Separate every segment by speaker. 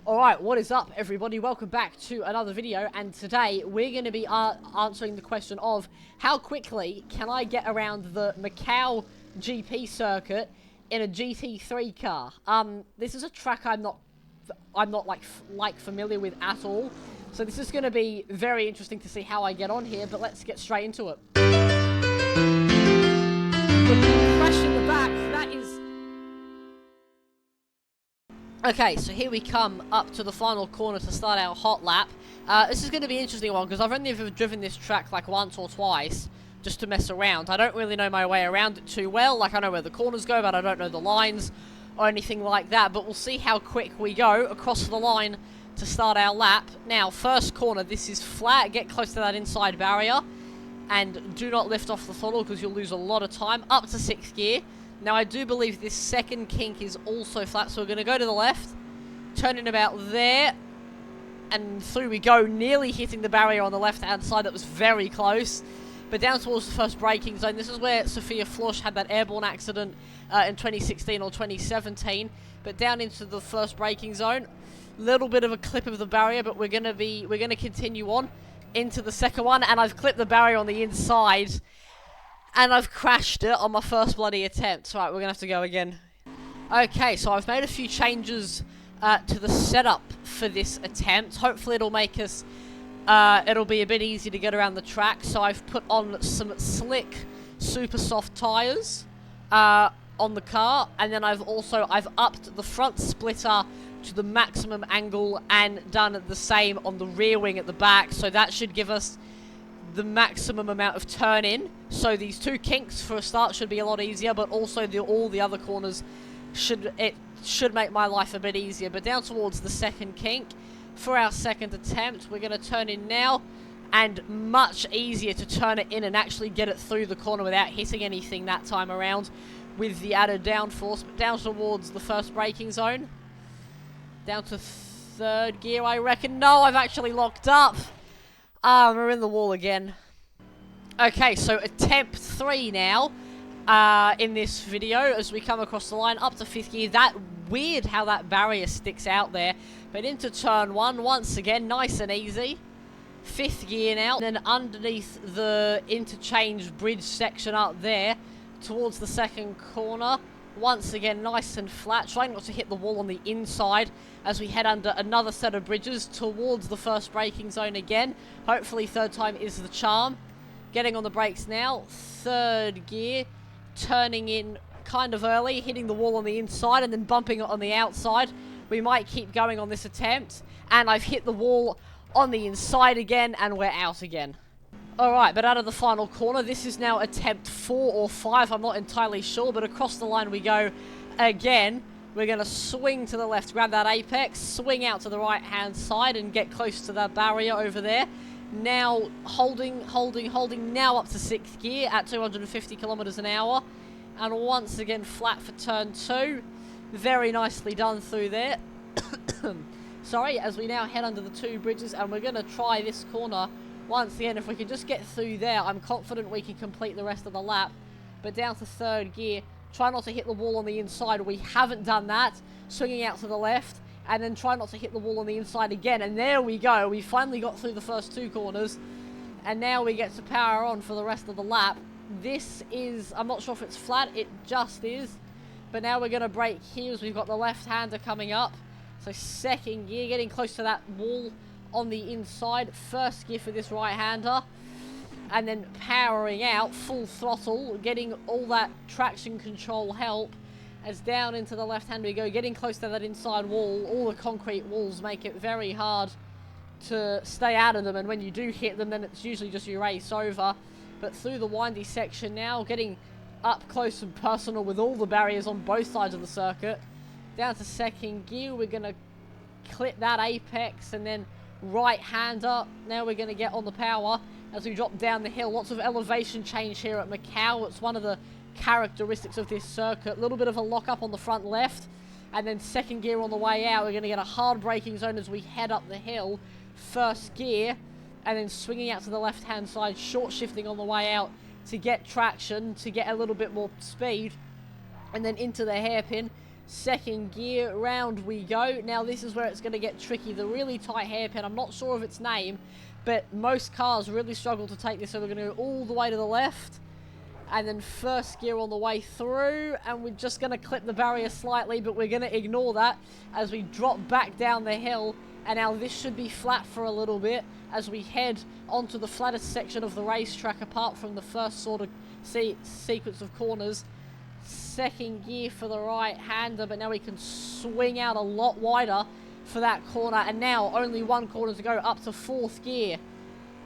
Speaker 1: Alright, what is up everybody? Welcome back to another video, and today we're going to be answering the question of how quickly can I get around the Macau GP circuit in a GT3 car. This is a track I'm not like familiar with at all, so this is going to be very interesting to see how I get on here, but let's get straight into it. The crash in the back, that is... Okay, so here we come up to the final corner to start our hot lap. This is going to be an interesting one because I've only ever driven this track like once or twice just to mess around. I don't really know my way around it too well. Like, I know where the corners go, but I don't know the lines or anything like that. But we'll see how quick we go across the line to start our lap. Now, first corner, this is flat. Get close to that inside barrier and do not lift off the throttle because you'll lose a lot of time. Up to 6th gear. Now, I do believe this second kink is also flat, so we're going to go to the left, turn in about there, and through we go, nearly hitting the barrier on the left-hand side. That was very close, but down towards the first braking zone. This is where Sophia Flörsch had that airborne accident in 2016 or 2017, but down into the first braking zone. Little bit of a clip of the barrier, but we're going to continue on into the second one, and I've clipped the barrier on the inside. And I've crashed it on my first bloody attempt. Right, we're going to have to go again. Okay, so I've made a few changes to the setup for this attempt. Hopefully it'll make us... it'll be a bit easier to get around the track. So I've put on some slick, super soft tyres on the car. And then I've upped the front splitter to the maximum angle and done the same on the rear wing at the back. So that should give us the maximum amount of turn in. So these two kinks for a start should be a lot easier, but also all the other corners should make my life a bit easier. But down towards the second kink for our second attempt, we're going to turn in now, and much easier to turn it in and actually get it through the corner without hitting anything that time around with the added downforce. But down towards the first braking zone, down to 3rd gear, I reckon. No, I've actually locked up. We're in the wall again. Okay, so attempt 3 now in this video as we come across the line up to 5th gear. That weird how that barrier sticks out there. But into turn 1 once again, nice and easy. 5th gear now. And then underneath the interchange bridge section up there towards the second corner. Once again, nice and flat, trying not to hit the wall on the inside as we head under another set of bridges towards the first braking zone again. Hopefully 3rd time is the charm. Getting on the brakes now, 3rd gear, turning in kind of early, hitting the wall on the inside and then bumping it on the outside. We might keep going on this attempt, and I've hit the wall on the inside again, and we're out again. Alright, but out of the final corner, this is now attempt 4 or 5, I'm not entirely sure, but across the line we go again. We're going to swing to the left, grab that apex, swing out to the right-hand side and get close to that barrier over there. Now holding, now up to 6th gear at 250 kilometers an hour. And once again flat for turn 2. Very nicely done through there. Sorry, as we now head under the 2 bridges, and we're going to try this corner. Once again, if we can just get through there, I'm confident we can complete the rest of the lap. But down to 3rd gear, try not to hit the wall on the inside. We haven't done that. Swinging out to the left, and then try not to hit the wall on the inside again. And there we go. We finally got through the first 2 corners. And now we get to power on for the rest of the lap. This is, I'm not sure if it's flat. It just is. But now we're going to brake here as we've got the left-hander coming up. So 2nd gear, getting close to that wall on the inside. 1st gear for this right-hander, and then powering out full throttle, getting all that traction control help as down into the left hand we go, getting close to that inside wall. All the concrete walls make it very hard to stay out of them, and when you do hit them, then it's usually just you race over. But through the windy section now, getting up close and personal with all the barriers on both sides of the circuit. Down to 2nd gear, we're going to clip that apex, and then right-hander. Now we're going to get on the power as we drop down the hill. Lots of elevation change here at Macau. It's one of the characteristics of this circuit. A little bit of a lock-up on the front left, and then 2nd gear on the way out. We're going to get a hard braking zone as we head up the hill. 1st gear, and then swinging out to the left-hand side, short shifting on the way out to get traction, to get a little bit more speed, and then into the hairpin. Second gear, round we go. Now this is where it's going to get tricky. The really tight hairpin, I'm not sure of its name, but most cars really struggle to take this, so we're going to go all the way to the left. And then first gear on the way through, and we're just going to clip the barrier slightly, but we're going to ignore that as we drop back down the hill. And now this should be flat for a little bit as we head onto the flattest section of the racetrack, apart from the first sort of sequence of corners. Second gear for the right-hander, but now we can swing out a lot wider for that corner. And now only one corner to go, up to fourth gear.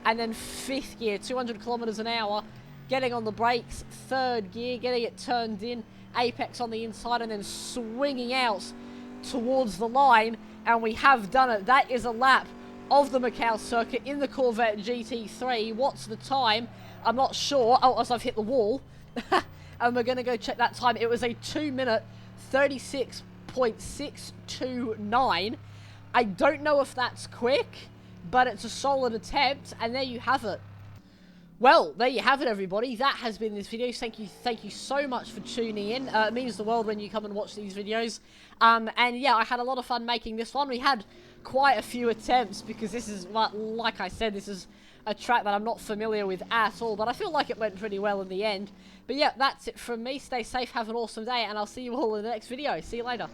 Speaker 1: And then fifth gear, 200 kilometers an hour. Getting on the brakes, third gear, getting it turned in, apex on the inside, and then swinging out towards the line, and we have done it. That is a lap of the Macau circuit in the Corvette GT3. What's the time? I'm not sure. Oh, as I've hit the wall. And we're going to go check that time. It was a 2-minute 36.629. I don't know if that's quick, but it's a solid attempt, and there you have it. Well, there you have it, everybody. That has been this video. Thank you so much for tuning in. It means the world when you come and watch these videos. And yeah, I had a lot of fun making this one. We had quite a few attempts because this is, like I said, this is a track that I'm not familiar with at all. But I feel like it went pretty well in the end. But yeah, that's it from me. Stay safe, have an awesome day, and I'll see you all in the next video. See you later.